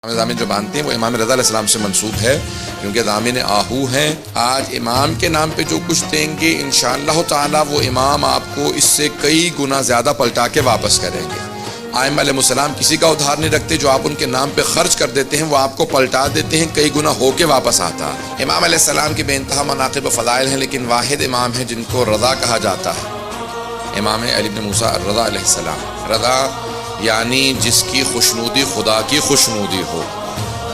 ضامن جو باندھتے ہیں وہ امام رضا علیہ السلام سے منسوب ہے، کیونکہ ضامن آہو ہیں۔ آج امام کے نام پہ جو کچھ دیں گے انشاءاللہ تعالی وہ امام آپ کو اس سے کئی گنا زیادہ پلٹا کے واپس کریں گے۔ ائمہ علیہ السلام کسی کا ادھار نہیں رکھتے، جو آپ ان کے نام پہ خرچ کر دیتے ہیں وہ آپ کو پلٹا دیتے ہیں، کئی گنا ہو کے واپس آتا ہے۔ امام علیہ السلام کے بے انتہا مناقب و فضائل ہیں، لیکن واحد امام ہیں جن کو رضا کہا جاتا ہے، امام علی بن موسیٰ الرضا علیہ السلام۔ رضا یعنی جس کی خوشنودی خدا کی خوشنودی ہو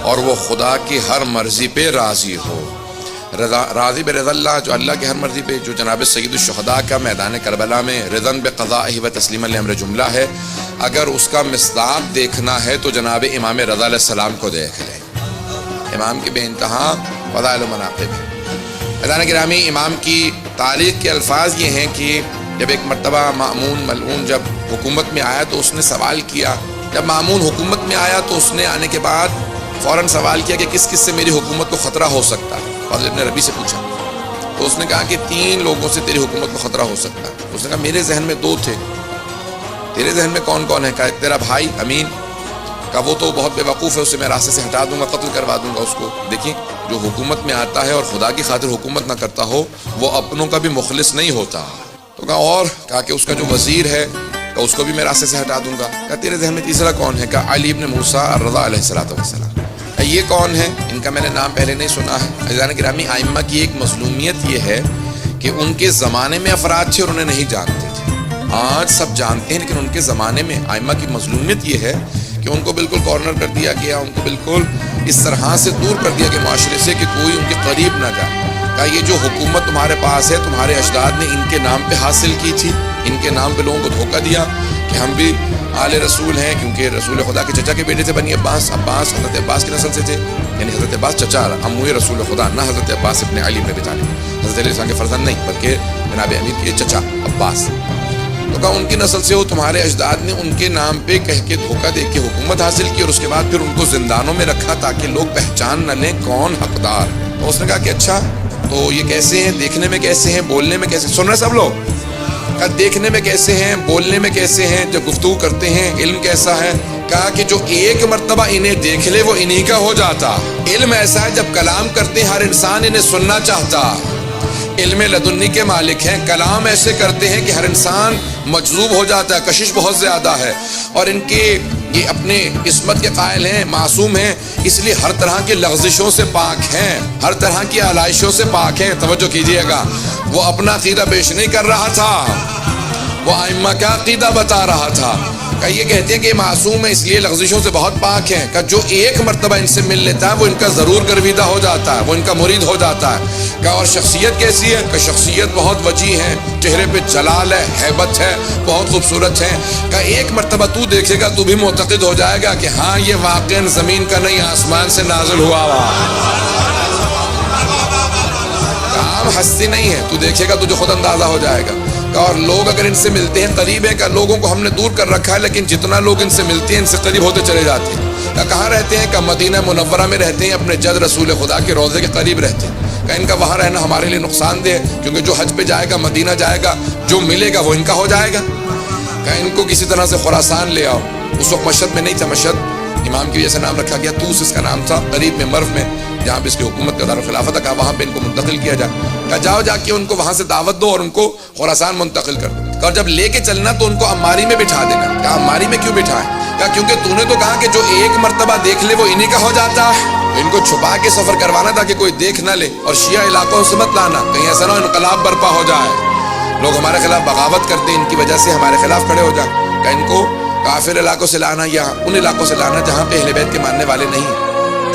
اور وہ خدا کی ہر مرضی پہ راضی ہو۔ راضی برضا اللہ، جو اللہ کی ہر مرضی پہ، جو جناب سید الشہداء کا میدان کربلا میں رضن بقضائہ و تسلیما لامر جملہ ہے، اگر اس کا مصداق دیکھنا ہے تو جناب امام رضا علیہ السلام کو دیکھ لیں۔ امام کے بے انتہا فضائل و مناقب ہیں۔ عزیزان گرامی، امام کی تاریخ کے الفاظ یہ ہیں کہ جب ایک مرتبہ مأمون ملعون جب حکومت میں آیا تو اس نے سوال کیا، جب مأمون حکومت میں آیا تو اس نے آنے کے بعد فوراً سوال کیا کہ کس کس سے میری حکومت کو خطرہ ہو سکتا ہے۔ فاضل ابن ربیع سے پوچھا تو اس نے کہا کہ 3 لوگوں سے تیری حکومت کو خطرہ ہو سکتا ہے۔ اس نے کہا میرے ذہن میں 2 تھے، تیرے ذہن میں کون کون ہے؟ کہا تیرا بھائی امین، کہا وہ تو بہت بے وقوف ہے، اسے میں راستے سے ہٹا دوں گا، قتل کروا دوں گا اس کو۔ دیکھیں، جو حکومت میں آتا ہے اور خدا کی خاطر حکومت نہ کرتا ہو وہ اپنوں کا بھی مخلص نہیں ہوتا۔ تو کہا اور؟ کہا کہ اس کا جو وزیر ہے کہ اس کو بھی میں راستے سے ہٹا دوں گا۔ کہا تیرے ذہن میں تیسرا کون ہے؟ کہا علی بن موسیٰ الرضا علیہ السلام۔ یہ کون ہے؟ ان کا میں نے نام پہلے نہیں سنا ہے۔ عزیزان گرامی، ائمہ کی ایک مظلومیت یہ ہے کہ ان کے زمانے میں افراد تھے اور انہیں نہیں جانتے تھے۔ آج سب جانتے ہیں، لیکن ان کے زمانے میں ائمہ کی مظلومیت یہ ہے کہ ان کو بالکل کارنر کر دیا گیا، ان کو بالکل اس طرح سے دور کر دیا گیا معاشرے سے کہ کوئی ان کے قریب نہ جائے۔ کہا یہ جو حکومت تمہارے پاس ہے تمہارے اجداد نے ان کے نام پہ حاصل کی تھی، ان کے نام پہ لوگوں کو دھوکہ دیا کہ ہم بھی آل رسول ہیں، کیونکہ رسول خدا کے چچا کے بیٹے تھے بنی عباس حضرت عباس کی نسل سے تھے، یعنی حضرت عباس چچا اموی رسول خدا، نہ حضرت عباس ابن علی ابن ابی طالب، حضرت علیہ السلام کے فرزند نہیں بلکہ جناب امیر کے چچا عباس۔ تو کہا ان کی نسل سے ہو، تمہارے اجداد نے ان کے نام پہ کہہ کے دھوکہ دے کے حکومت حاصل کی اور اس کے بعد پھر ان کو زندانوں میں رکھا تاکہ لوگ پہچان نہ لیں کون حقدار۔ تو اس نے کہا کہ اچھا تو یہ کیسے ہیں، دیکھنے میں کیسے ہیں، بولنے میں کیسے؟ سن رہے سب لوگ؟ کہا دیکھنے میں کیسے ہیں، بولنے میں کیسے ہیں، جب گفتگو کرتے ہیں علم کیسا ہے؟ کہا کہ جو ایک مرتبہ انہیں دیکھ لے وہ انہی کا ہو جاتا۔ علم ایسا ہے جب کلام کرتے ہر انسان انہیں سننا چاہتا۔ علم لدنی کے مالک ہیں، کلام ایسے کرتے ہیں کہ ہر انسان مجذوب ہو جاتا ہے، کشش بہت زیادہ ہے، اور ان کے یہ اپنے عصمت کے قائل ہیں، معصوم ہیں، اس لیے ہر طرح کی لغزشوں سے پاک ہیں، ہر طرح کی آلائشوں سے پاک ہیں۔ توجہ کیجئے گا، وہ اپنا عقیدہ پیش نہیں کر رہا تھا، وہ ائمہ کا عقیدہ بتا رہا تھا۔ کہ یہ کہتے ہیں کہ معصوم ہے اس لیے لغزشوں سے بہت پاک ہیں، کہ جو ایک مرتبہ ان سے مل لیتا ہے وہ ان کا ضرور گرویدہ ہو جاتا ہے، وہ ان کا مرید ہو جاتا ہے۔ کہ اور شخصیت کیسی ہے؟ کہ شخصیت بہت وجیح ہے، چہرے پہ جلال ہے، ہیبت ہے، بہت خوبصورت ہے۔ کہ ایک مرتبہ تو دیکھے گا تو بھی معتقد ہو جائے گا کہ ہاں یہ واقعاً زمین کا نہیں آسمان سے نازل ہوا ہوا۔ عام ہستی نہیں ہے، تو دیکھے گا تجھے خود اندازہ ہو جائے گا۔ اور لوگ اگر ان سے ملتے ہیں قریب ہے، کہ لوگوں کو ہم نے دور کر رکھا ہے لیکن جتنا لوگ ان سے ملتے ہیں ان سے قریب ہوتے چلے جاتے ہیں۔ کہاں رہتے ہیں؟ کہ مدینہ منورہ میں رہتے ہیں، اپنے جد رسول خدا کے روضے کے قریب رہتے ہیں۔ کہ ان کا وہاں رہنا ہمارے لیے نقصان دہ ہے، کیونکہ جو حج پہ جائے گا مدینہ جائے گا، جو ملے گا وہ ان کا ہو جائے گا۔ کہ ان کو کسی طرح سے خراسان لے آؤ۔ اس وقت مشہد میں نہیں تھا، مشہد امام کی وجہ سے نام رکھا گیا، توس اس کا نام تھا، قریب میں مرو میں جہاں پہ اس کی حکومت کا دارالخلافت تھا، وہاں پہ ان کو منتقل کیا جائے۔ کہا جاؤ جا کے ان کو وہاں سے دعوت دو اور ان کو خراسان منتقل کر دو، اور جب لے کے چلنا تو ان کو عماری میں بٹھا دینا۔ کہا عماری میں کیوں بٹھائیں؟ کہا کیونکہ تو نے تو کہا کہ جو ایک مرتبہ دیکھ لے وہ انہی کا ہو جاتا ہے، ان کو چھپا کے سفر کروانا تاکہ کوئی دیکھ نہ لے، اور شیعہ علاقوں سے مت لانا، کہیں ایسا نہ ہو انقلاب برپا ہو جائے، لوگ ہمارے خلاف بغاوت کرتے ہیں، ان کی وجہ سے ہمارے خلاف کھڑے ہو جائیں۔ کہ ان کو کافر علاقوں سے لانا یا ان علاقوں سے لانا جہاں پہ اہل بیت کے ماننے والے نہیں۔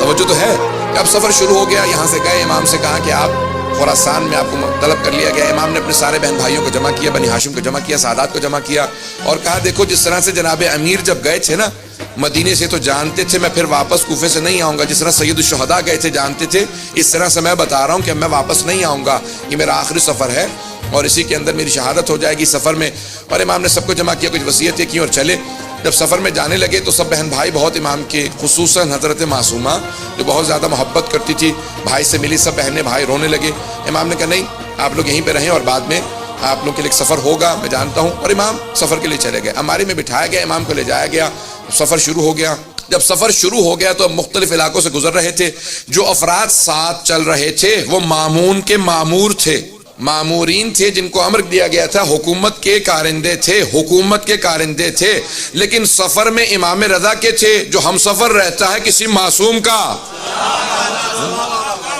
توجہ تو ہے؟ کہ اب سفر شروع ہو گیا، یہاں سے گئے، امام سے کہا کہ آپ خراسان میں آپ کو طلب کر لیا گیا۔ امام نے اپنے سارے بہن بھائیوں کو جمع کیا، بنی ہاشم کو جمع کیا، سادات کو جمع کیا، اور کہا دیکھو جس طرح سے جناب امیر جب گئے تھے نا مدینے سے تو جانتے تھے میں پھر واپس کوفے سے نہیں آؤں گا، جس طرح سید الشہداء گئے تھے جانتے تھے، اس طرح سے میں بتا رہا ہوں کہ میں واپس نہیں آؤں گا، یہ میرا آخری سفر ہے اور اسی کے اندر میری شہادت ہو جائے گی سفر میں۔ اور امام نے سب کو جمع کیا، کچھ وصیتیں کی اور چلے۔ جب سفر میں جانے لگے تو سب بہن بھائی بہت امام کے، خصوصاً حضرت معصومہ جو بہت زیادہ محبت کرتی تھی، بھائی سے ملی، سب بہنیں بھائی رونے لگے۔ امام نے کہا نہیں، آپ لوگ یہیں پہ رہیں اور بعد میں آپ لوگ کے لیے سفر ہوگا، میں جانتا ہوں۔ اور امام سفر کے لیے چلے گئے، عماری میں بٹھایا گیا، امام کو لے جایا گیا، سفر شروع ہو گیا۔ جب سفر شروع ہو گیا تو اب مختلف علاقوں سے گزر رہے تھے. جو افراد ساتھ چل رہے تھے وہ مامون کے مامور تھے، مامورین تھے جن کو امر دیا گیا تھا، حکومت کے کارندے تھے، حکومت کے کارندے تھے. لیکن سفر میں امام رضا کے تھے. جو ہم سفر رہتا ہے کسی معصوم کا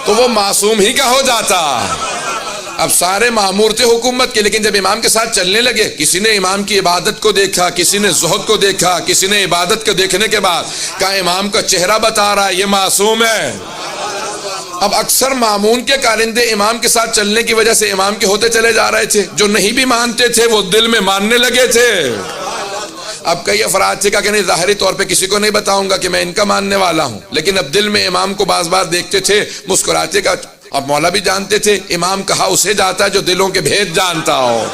تو وہ معصوم ہی کا ہو جاتا. اب سارے مامور تھے حکومت کے، لیکن جب امام کے ساتھ چلنے لگے، کسی نے امام کی عبادت کو دیکھا، کسی نے زہد کو دیکھا، کسی نے عبادت کو دیکھنے کے بعد کہا امام کا چہرہ بتا رہا ہے یہ معصوم ہے. اب اکثر مامون کے کارندے امام کے ساتھ چلنے کی وجہ سے امام کے ہوتے چلے جا رہے تھے. جو نہیں بھی مانتے تھے وہ دل میں ماننے لگے تھے. اب کئی افراد سے کہا کہ نہیں، ظاہری طور پہ کسی کو نہیں بتاؤں گا کہ میں ان کا ماننے والا ہوں، لیکن اب دل میں امام کو بعض بار دیکھتے تھے مسکراتے کا. اب مولا بھی جانتے تھے امام کہا اسے جاتا ہے جو دلوں کے بھید جانتا ہو.